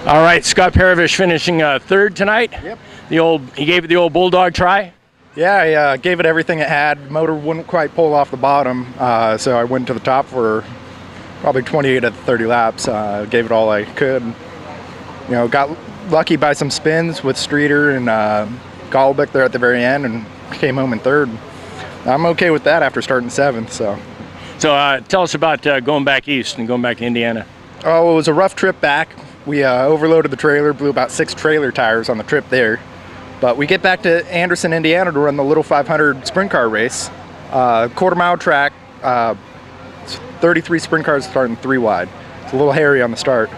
All right, Scott Paravish finishing third tonight. Yep. He gave it the old bulldog try. Yeah, I gave it everything it had. Motor wouldn't quite pull off the bottom, so I went to the top for probably 28 of the 30 laps. Gave it all I could. You know, got lucky by some spins with Streeter and Gallbeck there at the very end, and came home in third. I'm okay with that after starting seventh. So tell us about going back east and going back to Indiana. Oh, it was a rough trip back. We overloaded the trailer, blew about 6 trailer tires on the trip there. But we get back to Anderson, Indiana to run the Little 500 sprint car race. Quarter-mile track, 33 sprint cars starting 3 wide. It's a little hairy on the start.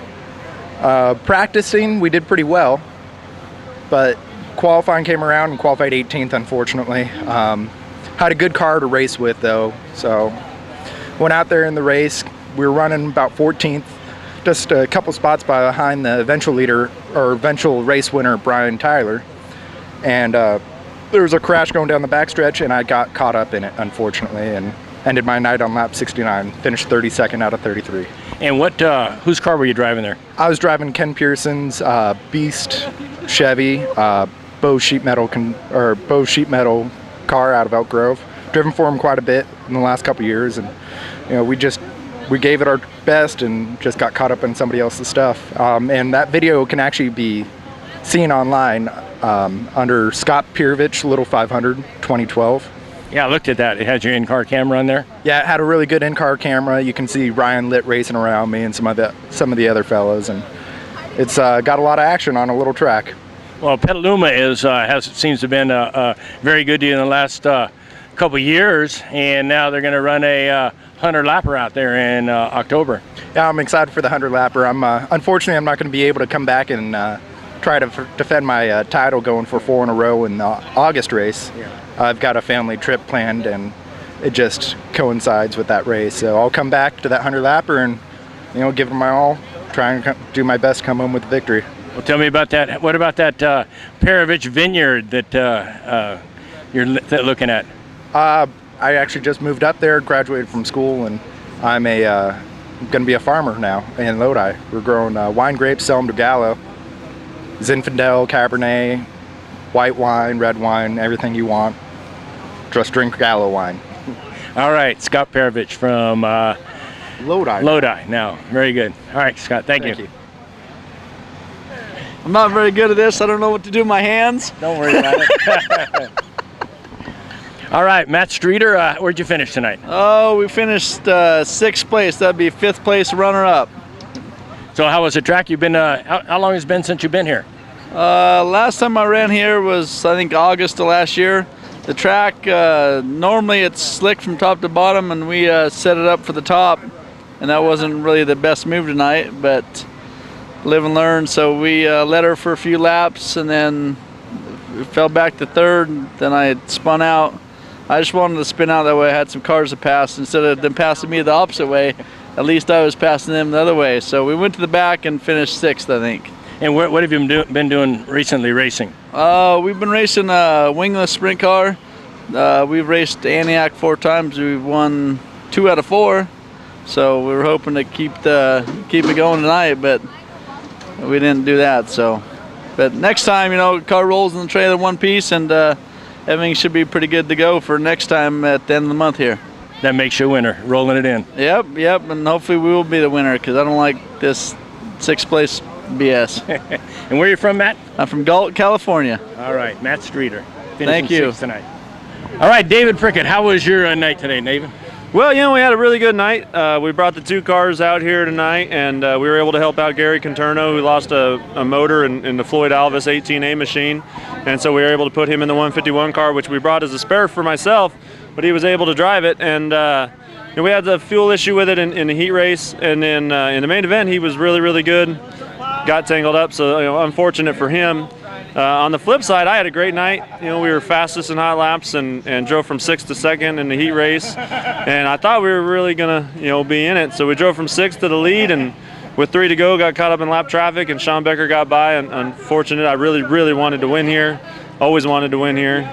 Practicing, we did pretty well. But qualifying came around and qualified 18th, unfortunately. Had a good car to race with, though. So went out there in the race. We were running about 14th. Just a couple spots behind the eventual leader, or eventual race winner, Brian Tyler. And there was a crash going down the backstretch, and I got caught up in it, unfortunately, and ended my night on lap 69, finished 32nd out of 33. And whose car were you driving there? I was driving Ken Pearson's Beast Chevy, Bo sheet metal car out of Elk Grove. Driven for him quite a bit in the last couple years, and you know, we gave it our best and just got caught up in somebody else's stuff. And that video can actually be seen online under Scott Pirovich Little 500 2012. Yeah, I looked at that. It had your in-car camera on there. Yeah, it had a really good in-car camera. You can see Ryan Litt racing around me and some of the other fellows, and it's got a lot of action on a little track. Well, Petaluma seems to have been very good to you in the last couple years, and now they're going to run a 100-lapper out there in October. Yeah, I'm excited for the 100-lapper. Unfortunately, I'm not going to be able to come back and try to defend my title going for 4 in a row in the August race. Yeah. I've got a family trip planned, and it just coincides with that race. So I'll come back to that 100-lapper and, you know, give it my all, try and do my best to come home with victory. Well, tell me about that. What about that Paravich Vineyard that you're looking at? I actually just moved up there, graduated from school, and I'm going to be a farmer now in Lodi. We're growing wine grapes, sell them to Gallo. Zinfandel, Cabernet, white wine, red wine, everything you want. Just drink Gallo wine. All right, Scott Paravich from Lodi. Lodi now. Very good. All right, Scott, thank you. I'm not very good at this. I don't know what to do with my hands. Don't worry about it. All right, Matt Streeter, where'd you finish tonight? Oh, we finished 6th place. That'd be 5th place runner-up. So how was the track? You've been, how long has it been since you've been here? Last time I ran here was, I think, August of last year. The track, normally it's slick from top to bottom, and we set it up for the top, and that wasn't really the best move tonight, but live and learn. So we let her for a few laps, and then we fell back to 3rd, and then I spun out. I just wanted to spin out, that way I had some cars to pass. Instead of them passing me the opposite way, at least I was passing them the other way. So we went to the back and finished 6th, I think. And what have you been doing recently racing? We've been racing a wingless sprint car. We've raced Antioch 4 times. We've won 2 out of 4. So we were hoping to keep it going tonight, but we didn't do that. So, but next time, you know, the car rolls in the trailer one piece, and everything should be pretty good to go for next time at the end of the month here. That makes you a winner, rolling it in. Yep, and hopefully we will be the winner, because I don't like this 6th place BS. And where are you from, Matt? I'm from Galt, California. All right, Matt Streeter. Thank you. 6th tonight. All right, David Prickett, how was your night today, David? Well, you know, we had a really good night. We brought the 2 cars out here tonight, and we were able to help out Gary Conterno, who lost a motor in the Floyd Alvis 18A machine. And so we were able to put him in the 151 car, which we brought as a spare for myself, but he was able to drive it. And you know, we had the fuel issue with it in the heat race, and then in the main event, he was really, really good. Got tangled up, so you know, unfortunate for him. On the flip side, I had a great night. You know, we were fastest in hot laps and drove from 6th to 2nd in the heat race. And I thought we were really gonna, you know, be in it. So we drove from 6th to the lead, and with 3 to go, got caught up in lap traffic, and Sean Becker got by. And unfortunate, I really wanted to win here. Always wanted to win here.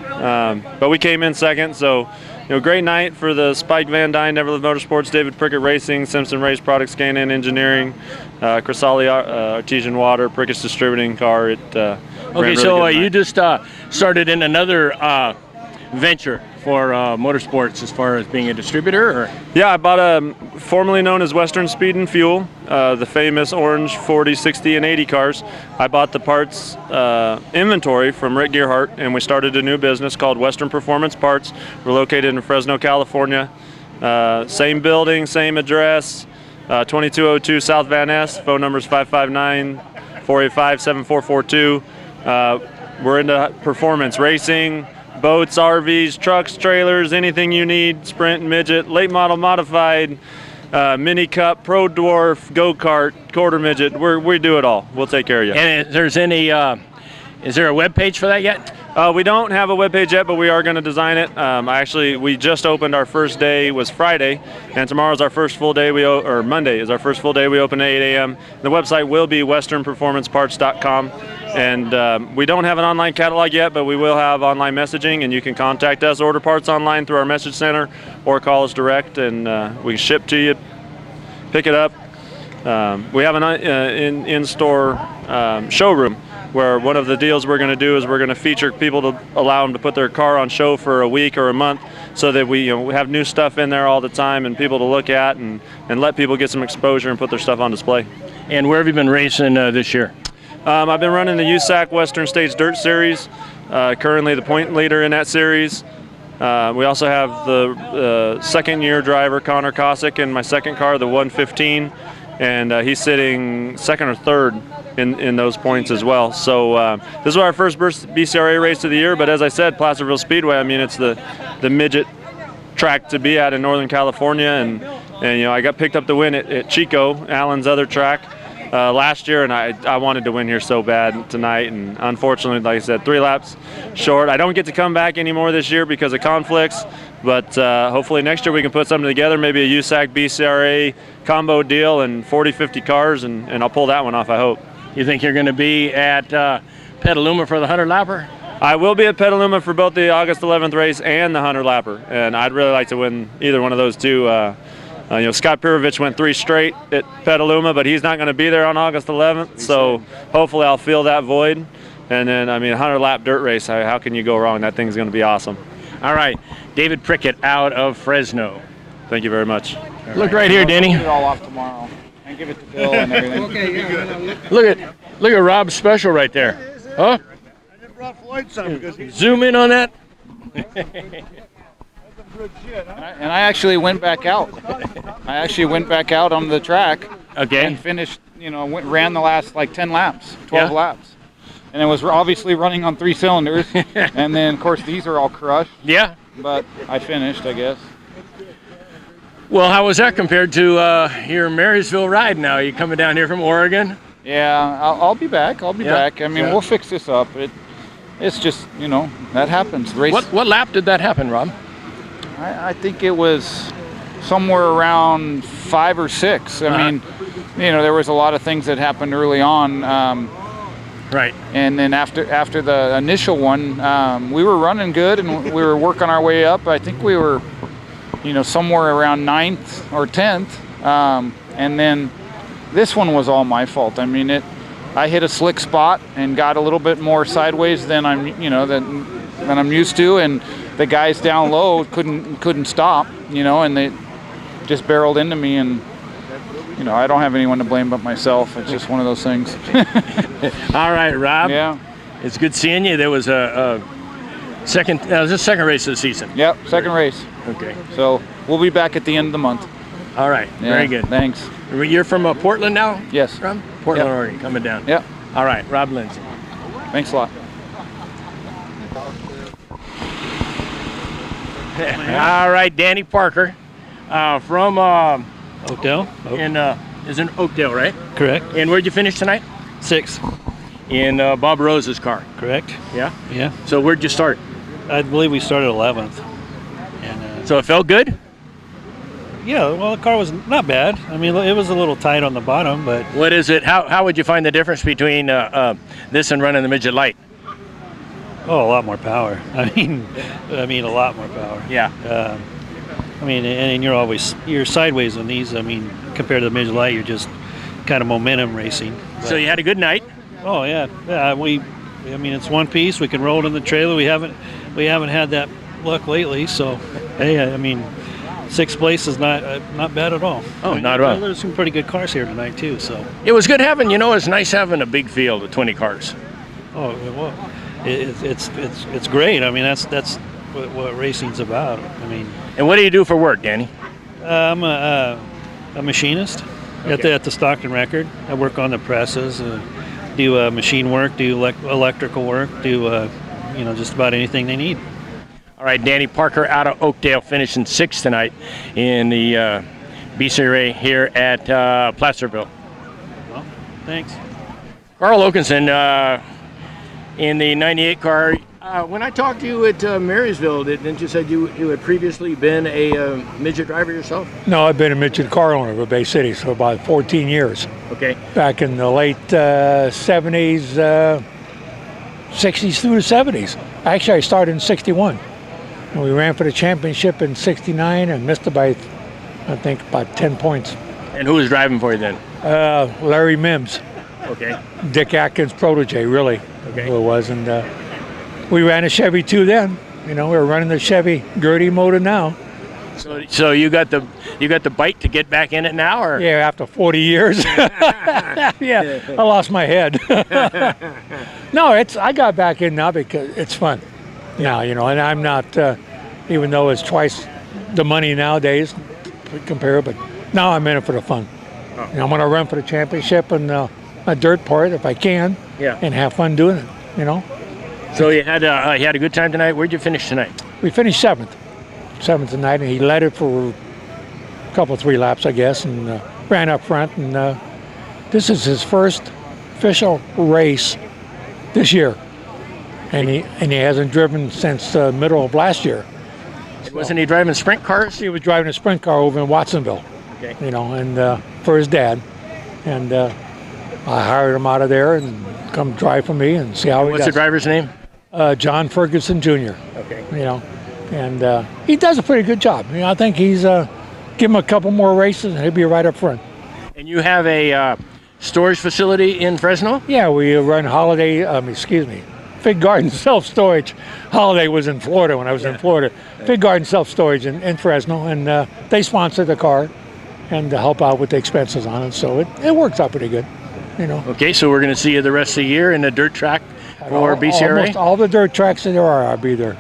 But we came in 2nd, so great night for the Spike Van Dyne, Never Live Motorsports, David Prickett Racing, Simpson Race Products, K&N Engineering, Crisali Artesian Water, Prickett's Distributing car. Okay, really so you just started in another venture for motorsports as far as being a distributor, or? Yeah, I bought a formerly known as Western Speed and Fuel, the famous orange 40, 60, and 80 cars. I bought the parts inventory from Rick Gearhart, and we started a new business called Western Performance Parts. We're located in Fresno, California. Same building, same address, 2202 South Van Ness. Phone number is 559-485-7442. We're into performance racing, boats, RVs, trucks, trailers, anything you need, sprint, midget, late model modified, mini cup, pro dwarf, go-kart, quarter midget. We do it all. We'll take care of you. And if there's any, is there a web page for that yet? We don't have a web page yet, but we are going to design it. We just opened. Our first day was Friday, and tomorrow's our first full day. Or Monday is our first full day. We open at 8 a.m. The website will be westernperformanceparts.com. And we don't have an online catalog yet, but we will have online messaging, and you can contact us, order parts online through our message center, or call us direct, and we can ship to you, pick it up. We have an in-store showroom where one of the deals we're going to do is we're going to feature people to allow them to put their car on show for a week or a month, so that we have new stuff in there all the time and people to look at, and let people get some exposure and put their stuff on display. And where have you been racing this year? I've been running the USAC Western States Dirt Series, currently the point leader in that series. We also have the second-year driver, Connor Cossack, in my second car, the 115, and he's sitting second or third in those points as well. So this is our first BCRA race of the year, but as I said, Placerville Speedway, I mean, it's the midget track to be at in Northern California, and I got picked up to win at Chico, Allen's other track, last year, and I wanted to win here so bad tonight, and unfortunately, like I said, 3 laps short. I don't get to come back anymore this year because of conflicts, but hopefully next year we can put something together, maybe a USAC BCRA combo deal and 40-50 cars, and I'll pull that one off, I hope. You think you're going to be at Petaluma for the 100-lapper? I will be at Petaluma for both the August 11th race and the 100-lapper, and I'd really like to win either one of those two. Scott Pirovich went 3 straight at Petaluma, but he's not going to be there on August 11th, so hopefully I'll fill that void. And then, 100-lap dirt race, how can you go wrong? That thing's going to be awesome. All right, David Prickett out of Fresno. Thank you very much. Look right here, Denny. I'll get it all off tomorrow and give it to Bill and everything. Look at Rob's special right there. Huh? I just brought Floyd some because he's Zoom in on that. good shit, huh? And I actually went back out. On the track. Okay. And finished, ran the last like 10 laps, 12 laps. And it was obviously running on 3 cylinders. And then, of course, these are all crushed. Yeah. But I finished, I guess. Well, how was that compared to your Marysville ride now? Are you coming down here from Oregon? Yeah, I'll be back. I'll be back. I mean, we'll fix this up. It's just, that happens. Race. What lap did that happen, Rob? I think it was somewhere around 5 or 6. I mean, there was a lot of things that happened early on. Right. And then after the initial one, we were running good and we were working our way up. I think we were, somewhere around 9th or 10th. And then this one was all my fault. I mean, I hit a slick spot and got a little bit more sideways than I'm used to, and the guys down low couldn't stop, and they just barreled into me, and I don't have anyone to blame but myself. It's just one of those things. All right, Rob. Yeah. It's good seeing you. There was a second. That was the second race of the season. Yep, second race. Okay. So we'll be back at the end of the month. All right. Yeah, very good. Thanks. You're from Portland now? Yes. From Portland, Oregon, coming down. Yep. All right, Rob Lindsay. Thanks a lot. All right, Danny Parker from Oakdale. Is in Oakdale, right? Correct. And where'd you finish tonight? 6. In Bob Rose's car. Correct. Yeah. Yeah. So where'd you start? I believe we started 11th. And so it felt good? yeah, well, the car was not bad. I mean, it was a little tight on the bottom, but What is it? How would you find the difference between this and running the Midget Light? Oh, a lot more power. I mean, a lot more power. Yeah. I mean, and you're sideways on these. I mean, compared to the midget light, you're just kind of momentum racing. So you had a good night. Oh yeah, I mean, it's one piece. We can roll it in the trailer. We haven't had that luck lately. So, hey, I mean, sixth place is not bad at all. Oh, I mean, not at all. There's some pretty good cars here tonight too. So It was good having, it's nice having a big field of 20 cars. oh well, it's great. I mean, that's what racing's about. I mean, And what do you do for work, Danny? I'm a machinist at the Stockton Record. I work on the presses, do machine work, do electrical work, do just about anything they need. All right, Danny Parker out of Oakdale finishing 6th tonight in the BCRA here at Placerville. Well, thanks. Carl Oakenson in the 98 car. When I talked to you at Marysville, didn't you say you had previously been a midget driver yourself? No, I've been a midget car owner of Bay City for about 14 years. Okay. Back in the late 70s, 60s through the 70s. Actually, I started in 61. And we ran for the championship in 69 and missed it by, I think, about 10 points. And who was driving for you then? Larry Mims, Okay. Dick Atkins' protege, really, Okay. who it was. And we ran a Chevy too then. We were running the Chevy Gertie motor now. So you got the bite to get back in it now, or? Yeah, after 40 years. Yeah, I lost my head. No, I got back in now because it's fun. Now, and I'm not, even though it's twice the money nowadays, compare, but now I'm in it for the fun. Oh. I'm going to run for the championship and a dirt part if I can, Yeah. and have fun doing it. So you had a good time tonight. Where'd you finish tonight? We finished seventh tonight, and he led it for a couple, 3 laps, I guess, and ran up front. And this is his first official race this year, and he hasn't driven since the middle of last year. Wasn't he driving sprint cars? He was driving a sprint car over in Watsonville, Okay. and for his dad, and I hired him out of there and come drive for me and see how he What's the does. driver's name? John Ferguson Jr. Okay. And he does a pretty good job. I think he's give him a couple more races and he'll be right up front. And you have a storage facility in Fresno? Yeah, we run Fig Garden Self-Storage. Holiday was in Florida when I was in Florida. Fig Garden Self-Storage in Fresno, and they sponsor the car and help out with the expenses on it, so it works out pretty good, Okay, so we're going to see you the rest of the year in the dirt track for BCRA? Almost all the dirt tracks that there are, I'll be there,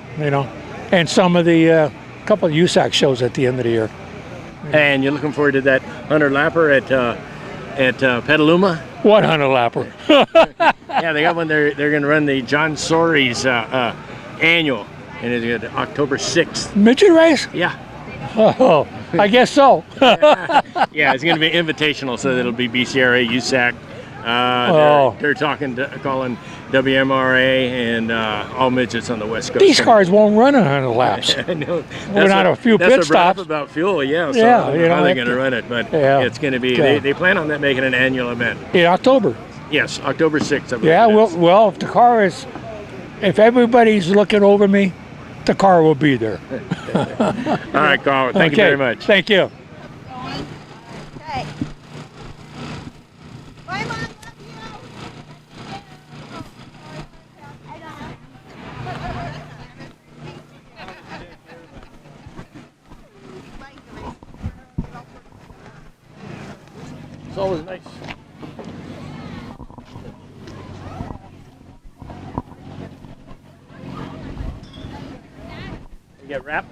and some of the couple of USAC shows at the end of the year. And you're looking forward to that 100 lapper at Petaluma? 100 lapper. Yeah, they got one. They're going to run the John Sorey's annual, and it's October 6th. Midget race? Yeah. Oh, I guess so. Yeah, it's going to be invitational, so it'll be BCRA, USAC. They're calling WMRA and all midgets on the West Coast. These cars won't run 100 laps. I know. Without a few pit That's stops. about fuel, yeah. So Yeah, I don't know how they're going to run it, but it's going to be. Yeah. They plan on that making an annual event. In October. Yes, October 6th. I believe Yeah, it is. well, if everybody's looking over me, the car will be there. All right, Carl. Thank you Okay, very much. Thank you. Okay. Bye, Mom. Love you. It's always nice. You get wrapped?